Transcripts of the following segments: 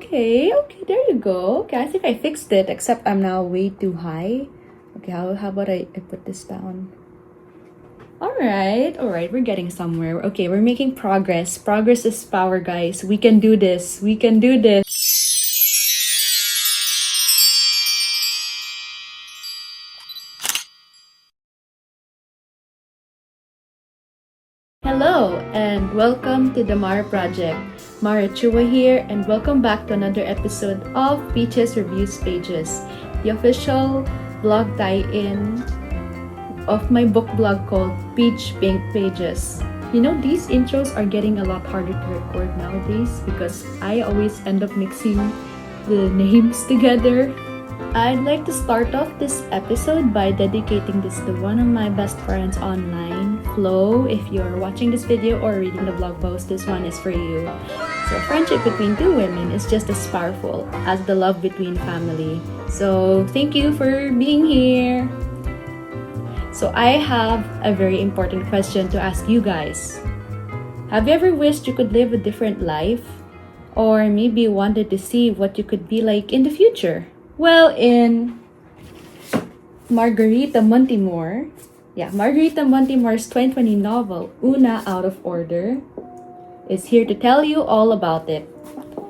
Okay, there you go. Okay, I think I fixed it, except I'm now way too high. Okay, how about I put this down? Alright, we're getting somewhere. Okay, we're making progress. Progress is power, guys. We can do this. We can do this. Hello, and welcome to the Mara Project. Mara Chua here, and welcome back to another episode of Peaches Reviews Pages, the official blog tie-in of my book blog called Peach Pink Pages. You know, these intros are getting a lot harder to record nowadays because I always end up mixing the names together. I'd like to start off this episode by dedicating this to one of my best friends online, Flo. If you're watching this video or reading the blog post, this one is for you. So friendship between two women is just as powerful as the love between family. So thank you for being here. So I have a very important question to ask you guys. Have you ever wished you could live a different life? Or maybe wanted to see what you could be like in the future? Well, in Margarita Montimore's 2020 novel, Oona Out of Order, is here to tell you all about it.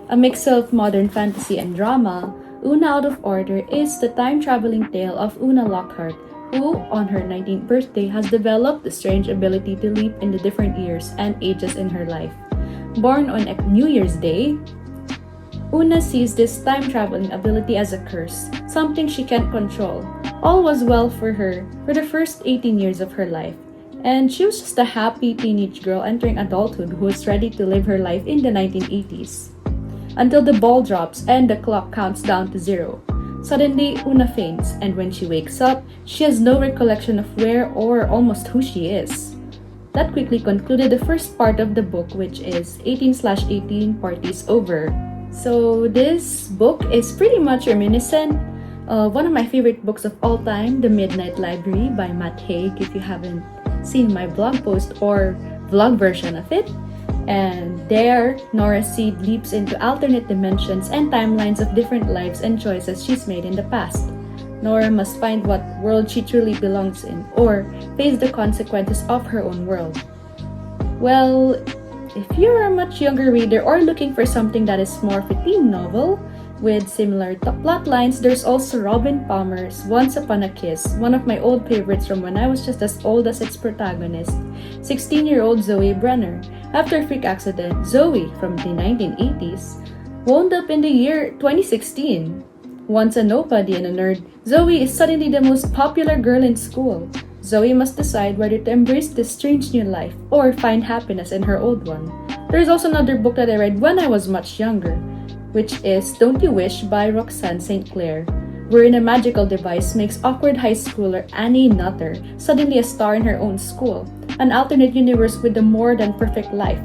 A mix of modern fantasy and drama, Oona Out of Order is the time-traveling tale of Oona Lockheart, who, on her 19th birthday, has developed the strange ability to leap in the different years and ages in her life. Born on New Year's Day, Oona sees this time-traveling ability as a curse, something she can't control. All was well for her for the first 18 years of her life, and she was just a happy teenage girl entering adulthood who was ready to live her life in the 1980s. Until the ball drops and the clock counts down to 0. Suddenly, Oona faints, and when she wakes up, she has no recollection of where or almost who she is. That quickly concluded the first part of the book, which is 18/18 Parties Over. So this book is pretty much reminiscent of one of my favorite books of all time, The Midnight Library by Matt Haig, if you haven't seen my blog post or vlog version of it. And there, Nora Seed leaps into alternate dimensions and timelines of different lives and choices she's made in the past. Nora must find what world she truly belongs in, or face the consequences of her own world. Well, if you're a much younger reader or looking for something that is more of a teen novel with similar plot lines, there's also Robin Palmer's Once Upon a Kiss, one of my old favorites from when I was just as old as its protagonist, 16-year-old Zoe Brenner. After a freak accident, Zoe, from the 1980s, wound up in the year 2016. Once a nobody and a nerd, Zoe is suddenly the most popular girl in school. Zoe must decide whether to embrace this strange new life or find happiness in her old one. There's also another book that I read when I was much younger, which is Don't You Wish by Roxanne St. Clair, wherein a magical device makes awkward high schooler Annie Nutter suddenly a star in her own school, an alternate universe with a more than perfect life.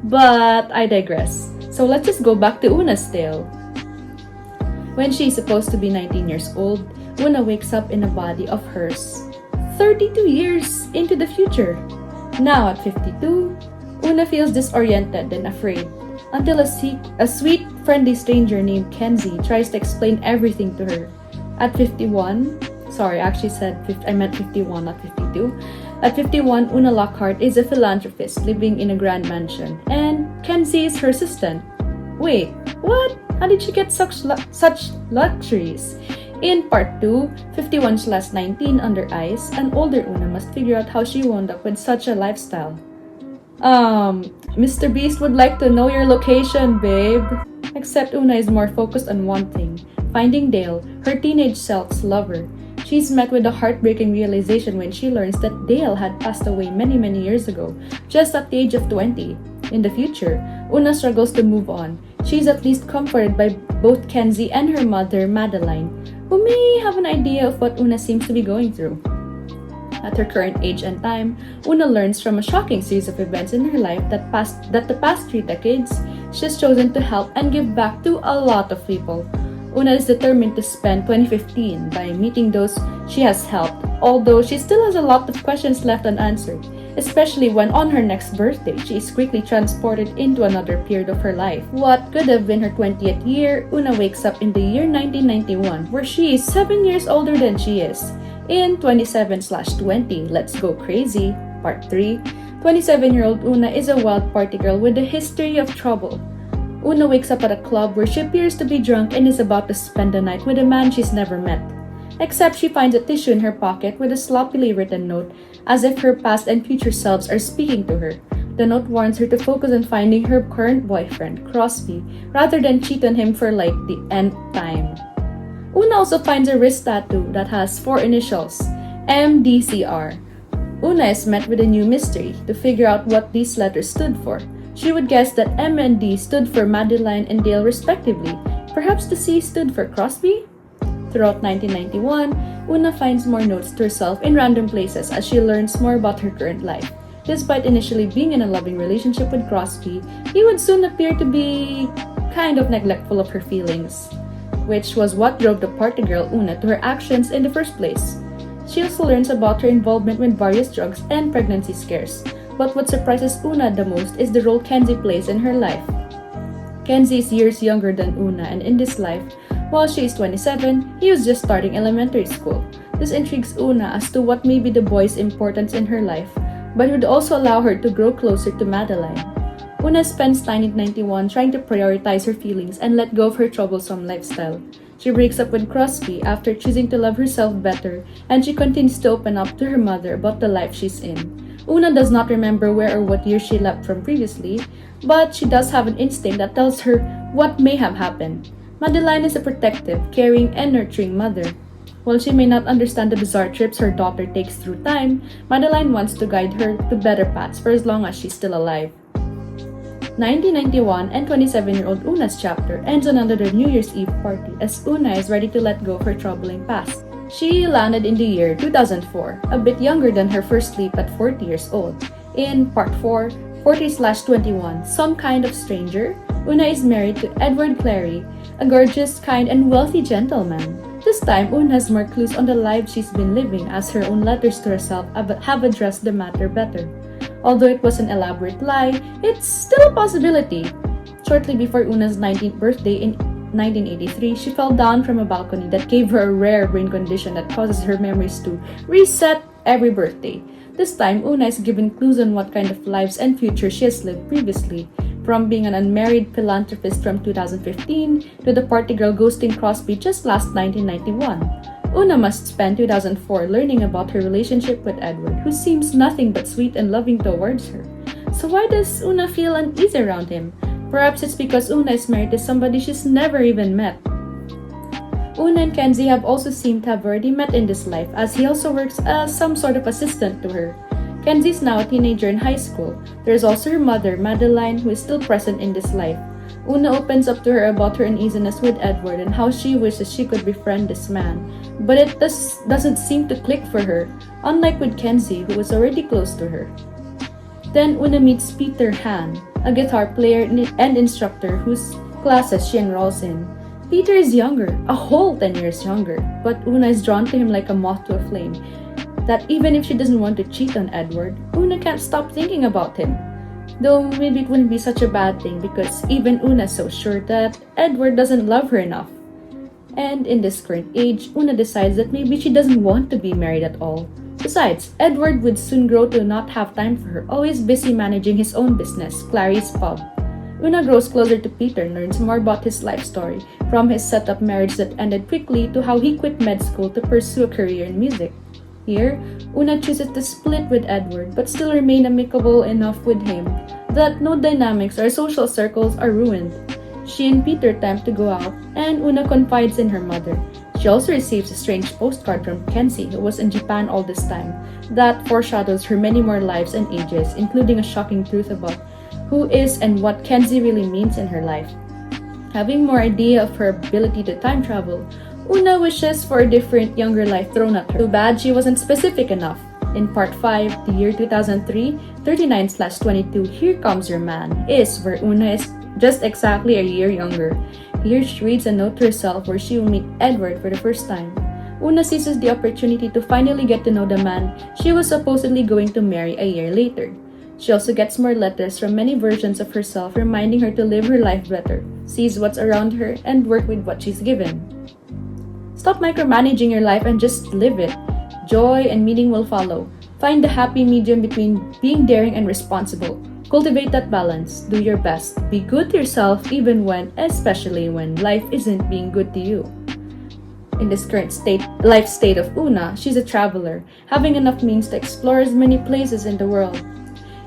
But I digress. So let's just go back to Oona's tale. When she's supposed to be 19 years old, Oona wakes up in a body of hers 32 years into the future. Now at 52, Oona feels disoriented and afraid until a sweet, friendly stranger named Kenzie tries to explain everything to her. At 51, I meant 51, not 52. At 51, Oona Lockheart is a philanthropist living in a grand mansion, and Kenzie is her assistant. Wait, what? How did she get such luxuries? In part 2, 51/19 Under Ice, an older Oona must figure out how she wound up with such a lifestyle. Mr. Beast would like to know your location, babe. Except Oona is more focused on one thing, finding Dale, her teenage self's lover. She's met with a heartbreaking realization when she learns that Dale had passed away many years ago, just at the age of 20. In the future, Oona struggles to move on. She's at least comforted by both Kenzie and her mother, Madeline, who may have an idea of what Oona seems to be going through. At her current age and time, Oona learns from a shocking series of events in her life that the past 3 decades, she has chosen to help and give back to a lot of people. Oona is determined to spend 2015 by meeting those she has helped, although she still has a lot of questions left unanswered. especially when on her next birthday, she is quickly transported into another period of her life. What could have been her 20th year, Oona wakes up in the year 1991, where she is 7 years older than she is. In 27/20, Let's Go Crazy, Part 3, 27-year-old Oona is a wild party girl with a history of trouble. Oona wakes up at a club where she appears to be drunk and is about to spend the night with a man she's never met. Except she finds a tissue in her pocket with a sloppily written note, as if her past and future selves are speaking to her. The note warns her to focus on finding her current boyfriend, Crosby, rather than cheat on him for like the nth time. Oona also finds a wrist tattoo that has 4 initials, MDCR. Oona is met with a new mystery to figure out what these letters stood for. She would guess that M and D stood for Madeline and Dale respectively. Perhaps the C stood for Crosby? Throughout 1991, Oona finds more notes to herself in random places as she learns more about her current life. Despite initially being in a loving relationship with Crosby, he would soon appear to be kind of neglectful of her feelings, which was what drove the party girl Oona to her actions in the first place. She also learns about her involvement with various drugs and pregnancy scares. But what surprises Oona the most is the role Kenzie plays in her life. Kenzie is years younger than Oona, and in this life, while she is 27, he was just starting elementary school. This intrigues Oona as to what may be the boy's importance in her life, but would also allow her to grow closer to Madeline. Oona spends 1991 trying to prioritize her feelings and let go of her troublesome lifestyle. She breaks up with Crosby after choosing to love herself better, and she continues to open up to her mother about the life she's in. Oona does not remember where or what year she left from previously, but she does have an instinct that tells her what may have happened. Madeline is a protective, caring, and nurturing mother. While she may not understand the bizarre trips her daughter takes through time, Madeline wants to guide her to better paths for as long as she's still alive. 1991 and 27-year-old Oona's chapter ends on another New Year's Eve party as Oona is ready to let go of her troubling past. She landed in the year 2004, a bit younger than her first sleep at 40 years old. In Part 4, 40/21, Some Kind of Stranger, Oona is married to Edward Clary, a gorgeous, kind, and wealthy gentleman. This time, Oona has more clues on the life she's been living as her own letters to herself have addressed the matter better. Although it was an elaborate lie, it's still a possibility. Shortly before Oona's 19th birthday in 1983, she fell down from a balcony that gave her a rare brain condition that causes her memories to reset every birthday. This time, Oona is given clues on what kind of lives and future she has lived previously, from being an unmarried philanthropist from 2015 to the party girl ghosting Crosby just last 1991. Oona must spend 2004 learning about her relationship with Edward, who seems nothing but sweet and loving towards her. So why does Oona feel uneasy around him? Perhaps it's because Oona is married to somebody she's never even met. Oona and Kenzie have also seemed to have already met in this life, as he also works as some sort of assistant to her. Kenzie is now a teenager in high school. There is also her mother, Madeline, who is still present in this life. Oona opens up to her about her uneasiness with Edward and how she wishes she could befriend this man. But it doesn't seem to click for her, unlike with Kenzie, who was already close to her. Then Oona meets Peter Han, a guitar player and instructor whose classes she enrolls in. Peter is younger, a whole 10 years younger, but Oona is drawn to him like a moth to a flame. That even if she doesn't want to cheat on Edward, Oona can't stop thinking about him. Though maybe it wouldn't be such a bad thing because even Oona is so sure that Edward doesn't love her enough. And in this current age, Oona decides that maybe she doesn't want to be married at all. Besides, Edward would soon grow to not have time for her, always busy managing his own business, Clary's Pub. Oona grows closer to Peter and learns more about his life story, from his set-up marriage that ended quickly to how he quit med school to pursue a career in music. Here, Oona chooses to split with Edward but still remain amicable enough with him that no dynamics or social circles are ruined. She and Peter attempt to go out, and Oona confides in her mother. She also receives a strange postcard from Kenzie, who was in Japan all this time, that foreshadows her many more lives and ages, including a shocking truth about who is and what Kenzie really means in her life. Having more idea of her ability to time travel, Oona wishes for a different, younger life thrown at her. Too bad she wasn't specific enough. In Part 5, the year 2003, 39/22, Here Comes Your Man, is where Oona is just exactly a year younger. Here she reads a note to herself where she will meet Edward for the first time. Oona seizes the opportunity to finally get to know the man she was supposedly going to marry a year later. She also gets more letters from many versions of herself reminding her to live her life better, seize what's around her, and work with what she's given. Stop micromanaging your life and just live it. Joy and meaning will follow. Find the happy medium between being daring and responsible. Cultivate that balance. Do your best. Be good to yourself even when, especially when life isn't being good to you. In this current life state of Oona, she's a traveler, having enough means to explore as many places in the world.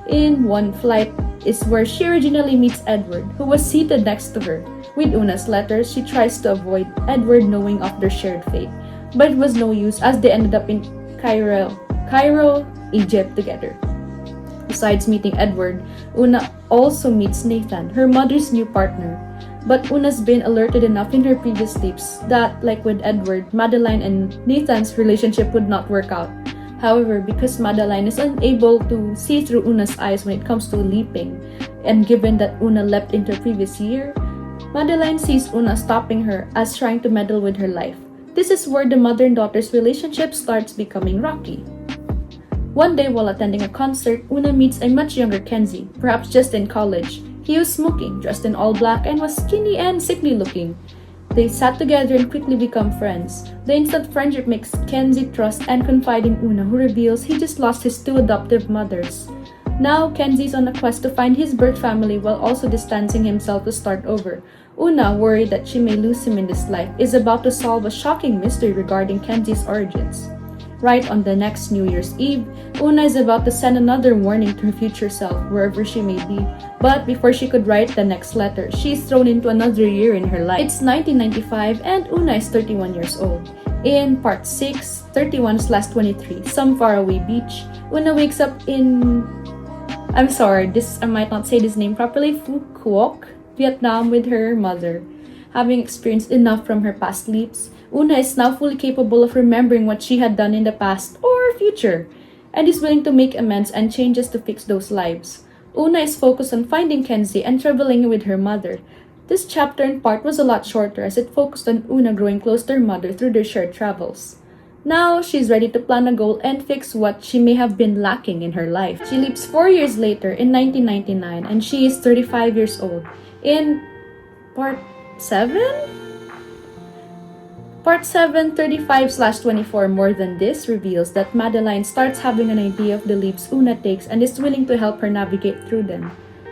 In one flight is where she originally meets Edward, who was seated next to her. With Oona's letters, she tries to avoid Edward knowing of their shared fate, but it was no use as they ended up in Cairo, Egypt together. Besides meeting Edward, Oona also meets Nathan, her mother's new partner. But Oona's been alerted enough in her previous sleeps that, like with Edward, Madeline and Nathan's relationship would not work out. However, because Madeline is unable to see through Oona's eyes when it comes to leaping, and given that Oona leapt into a previous year, Madeline sees Oona stopping her as trying to meddle with her life. This is where the mother and daughter's relationship starts becoming rocky. One day while attending a concert, Oona meets a much younger Kenzie, perhaps just in college. He was smoking, dressed in all black, and was skinny and sickly looking. They sat together and quickly become friends. The instant friendship makes Kenzie trust and confide in Oona, who reveals he just lost his two adoptive mothers. Now, Kenzie's on a quest to find his birth family while also distancing himself to start over. Oona, worried that she may lose him in this life, is about to solve a shocking mystery regarding Kenzie's origins. Right on the next New Year's Eve, Oona is about to send another warning to her future self, wherever she may be. But before she could write the next letter, she is thrown into another year in her life. It's 1995 and Oona is 31 years old. In part 6, 31/23, some faraway beach, Oona wakes up in... I might not say this name properly, Phu Quoc, Vietnam with her mother. Having experienced enough from her past leaps, Oona is now fully capable of remembering what she had done in the past or future, and is willing to make amends and changes to fix those lives. Oona is focused on finding Kenzie and traveling with her mother. This chapter and part was a lot shorter as it focused on Oona growing close to her mother through their shared travels. Now, she's ready to plan a goal and fix what she may have been lacking in her life. She leaps 4 years later in 1999 and she is 35 years old. In part 7? Part 7, 35/24 More Than This reveals that Madeline starts having an idea of the leaps Oona takes and is willing to help her navigate through them.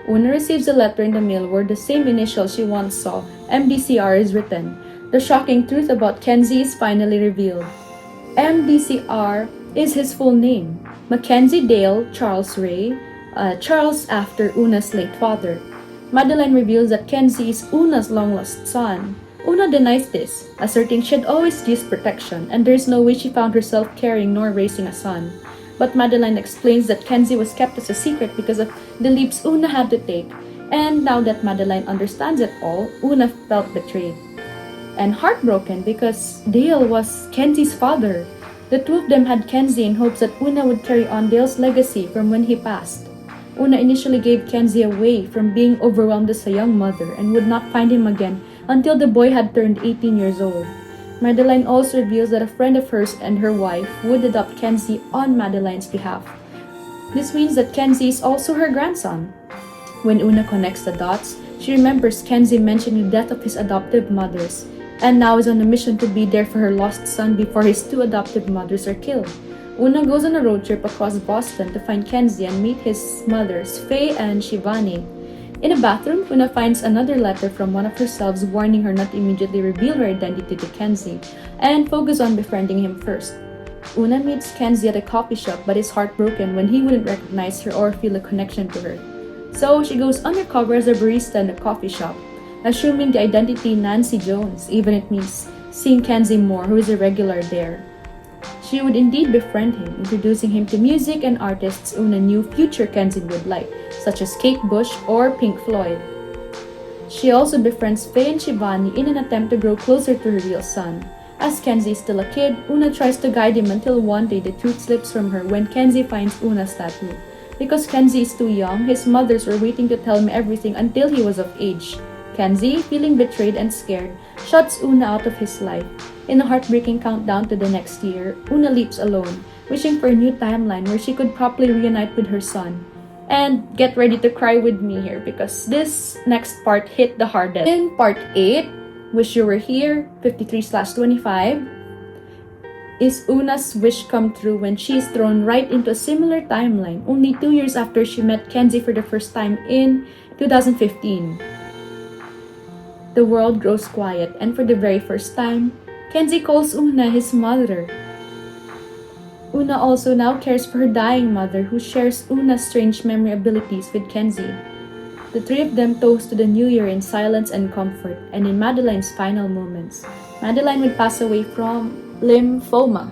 Oona receives a letter in the mail where the same initial she once saw, MDCR, is written. The shocking truth about Kenzie is finally revealed. MDCR is his full name, Mackenzie Dale Charles Ray, Charles after Oona's late father. Madeline reveals that Kenzie is Oona's long-lost son. Oona denies this, asserting she had always used protection and there is no way she found herself carrying nor raising a son. But Madeline explains that Kenzie was kept as a secret because of the leaps Oona had to take, and now that Madeline understands it all, Oona felt betrayed and heartbroken because Dale was Kenzie's father. The two of them had Kenzie in hopes that Oona would carry on Dale's legacy from when he passed. Oona initially gave Kenzie away from being overwhelmed as a young mother and would not find him again until the boy had turned 18 years old. Madeline also reveals that a friend of hers and her wife would adopt Kenzie on Madeline's behalf. This means that Kenzie is also her grandson. When Oona connects the dots, she remembers Kenzie mentioning the death of his adoptive mothers, and now is on a mission to be there for her lost son before his two adoptive mothers are killed. Oona goes on a road trip across Boston to find Kenzie and meet his mothers, Faye and Shivani. In a bathroom, Oona finds another letter from one of herself warning her not to immediately reveal her identity to Kenzie and focus on befriending him first. Oona meets Kenzie at a coffee shop but is heartbroken when he wouldn't recognize her or feel a connection to her. So she goes undercover as a barista in the coffee shop, assuming the identity Nancy Jones, even it means seeing Kenzie more, who is a regular there. She would indeed befriend him, introducing him to music and artists Oona knew future Kenzie would like, such as Kate Bush or Pink Floyd. She also befriends Faye and Shivani in an attempt to grow closer to her real son. As Kenzie is still a kid, Oona tries to guide him until one day the truth slips from her when Kenzie finds Oona's tattoo. Because Kenzie is too young, his mothers were waiting to tell him everything until he was of age. Kenzie, feeling betrayed and scared, shuts Oona out of his life. In a heartbreaking countdown to the next year, Oona leaps alone, wishing for a new timeline where she could properly reunite with her son. And get ready to cry with me here because this next part hit the hardest. In part 8, Wish You Were Here, 53/25, is Oona's wish come true when she is thrown right into a similar timeline only 2 years after she met Kenzie for the first time in 2015. The world grows quiet, and for the very first time, Kenzie calls Oona his mother. Oona also now cares for her dying mother, who shares Oona's strange memory abilities with Kenzie. The three of them toast to the new year in silence and comfort, and in Madeline's final moments, Madeline would pass away from lymphoma.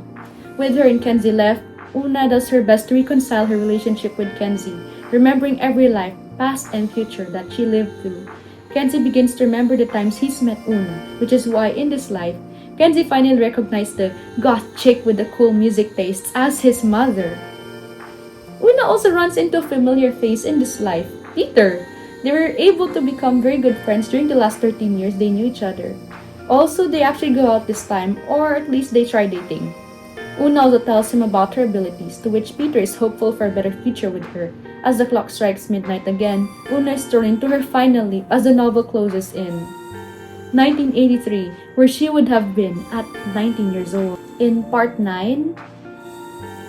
With her and Kenzie left, Oona does her best to reconcile her relationship with Kenzie, remembering every life, past and future, that she lived through. Kenzie begins to remember the times he's met Oona, which is why in this life, Kenzie finally recognized the goth chick with the cool music tastes as his mother. Oona also runs into a familiar face in this life, Peter. They were able to become very good friends during the last 13 years they knew each other. Also, they actually go out this time, or at least they try dating. Oona also tells him about her abilities, to which Peter is hopeful for a better future with her. As the clock strikes midnight again, Oona is thrown into her final leap as the novel closes in 1983, where she would have been at 19 years old. In part 9,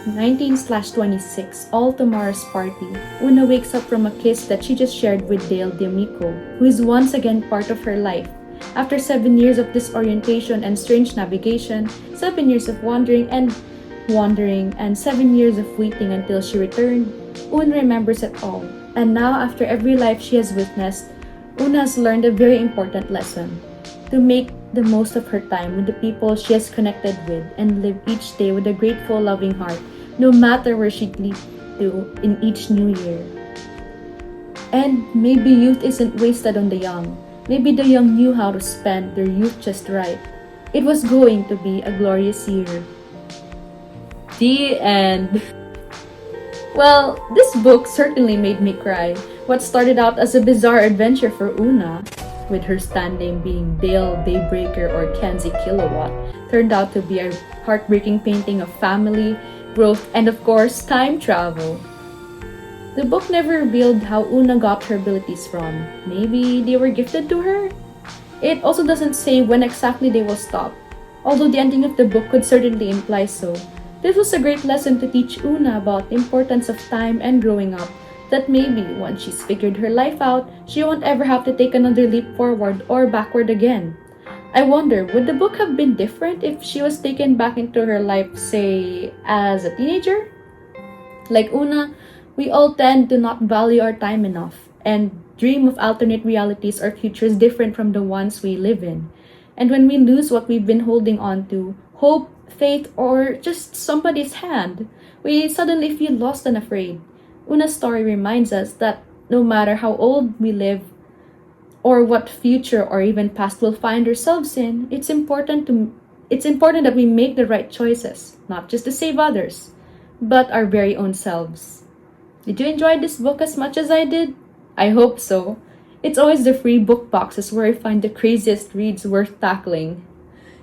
19/26, All Tomorrow's Party, Oona wakes up from a kiss that she just shared with Dale D'Amico, who is once again part of her life. After 7 years of disorientation and strange navigation, 7 years of wandering, and 7 years of waiting until she returned, Oona remembers it all. And now, after every life she has witnessed, Oona has learned a very important lesson: to make the most of her time with the people she has connected with and live each day with a grateful, loving heart, no matter where she'd lead to in each new year. And maybe youth isn't wasted on the young. Maybe the young knew how to spend their youth just right. It was going to be a glorious year. The end. Well, this book certainly made me cry. What started out as a bizarre adventure for Oona, with her stand name being Dale Daybreaker or Kenzie Kilowatt, turned out to be a heartbreaking painting of family, growth, and of course, time travel. The book never revealed how Oona got her abilities from. Maybe they were gifted to her? It also doesn't say when exactly they will stop, although the ending of the book could certainly imply so. This was a great lesson to teach Oona about the importance of time and growing up, that maybe once she's figured her life out, she won't ever have to take another leap forward or backward again. I wonder, would the book have been different if she was taken back into her life, say, as a teenager? Like Oona, we all tend to not value our time enough and dream of alternate realities or futures different from the ones we live in. And when we lose what we've been holding on to, hope, faith, or just somebody's hand, we suddenly feel lost and afraid. Oona's story reminds us that no matter how old we live or what future or even past we'll find ourselves in, it's important that we make the right choices, not just to save others, but our very own selves. Did you enjoy this book as much as I did? I hope so. It's always the free book boxes where I find the craziest reads worth tackling.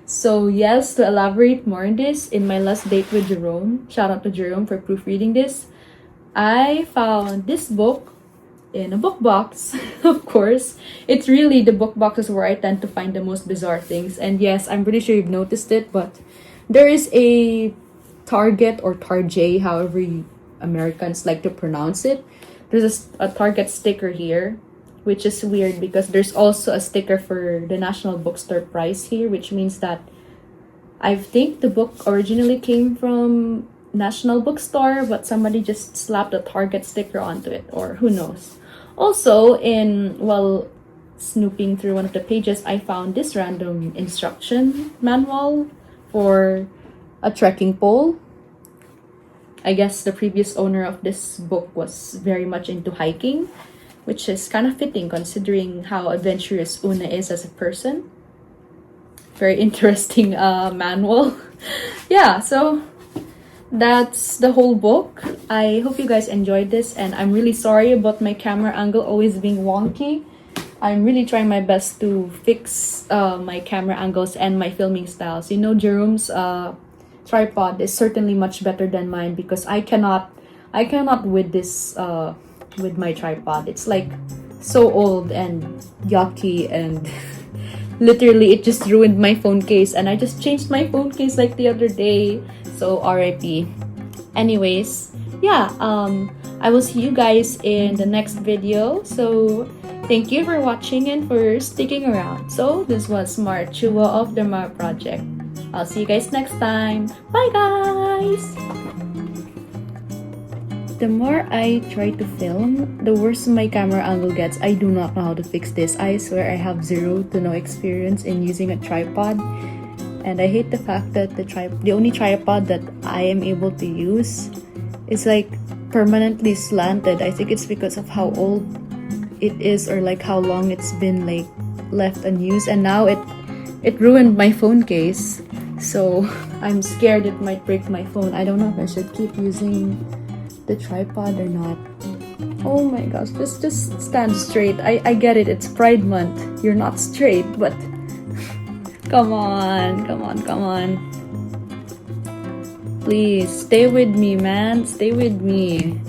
So yes, to elaborate more on this, in my last date with Jerome, shout out to Jerome for proofreading this, I found this book in a book box, of course. It's really the book boxes where I tend to find the most bizarre things. And yes, I'm pretty sure you've noticed it, but there is a Target or Tarjay, however Americans like to pronounce it. There's a Target sticker here, which is weird because there's also a sticker for the National Bookstore price here, which means that I think the book originally came from National Bookstore, but somebody just slapped a Target sticker onto it, or who knows. Also, while snooping through one of the pages, I found this random instruction manual for a trekking pole. I guess the previous owner of this book was very much into hiking, which is kind of fitting considering how adventurous Oona is as a person. Very interesting manual. Yeah, so that's the whole book. I hope you guys enjoyed this, and I'm really sorry about my camera angle always being wonky. I'm really trying my best to fix my camera angles and my filming styles. You know, Jerome's tripod is certainly much better than mine because I cannot with this with my tripod. It's like so old and yucky and literally it just ruined my phone case, and I just changed my phone case like the other day. So RIP. Anyways, yeah, I will see you guys in the next video. So thank you for watching and for sticking around. So this was Smart Chua of the Mar Project. I'll see you guys next time. Bye guys! The more I try to film, the worse my camera angle gets. I do not know how to fix this. I swear I have zero to no experience in using a tripod. And I hate the fact that the only tripod that I am able to use is like permanently slanted. I think it's because of how old it is, or like how long it's been like left unused, and now it ruined my phone case. So I'm scared it might break my phone. I don't know if I should keep using the tripod or not. Oh my gosh, just stand straight. I get it, it's Pride Month. You're not straight, but come on. Please, stay with me, man. Stay with me.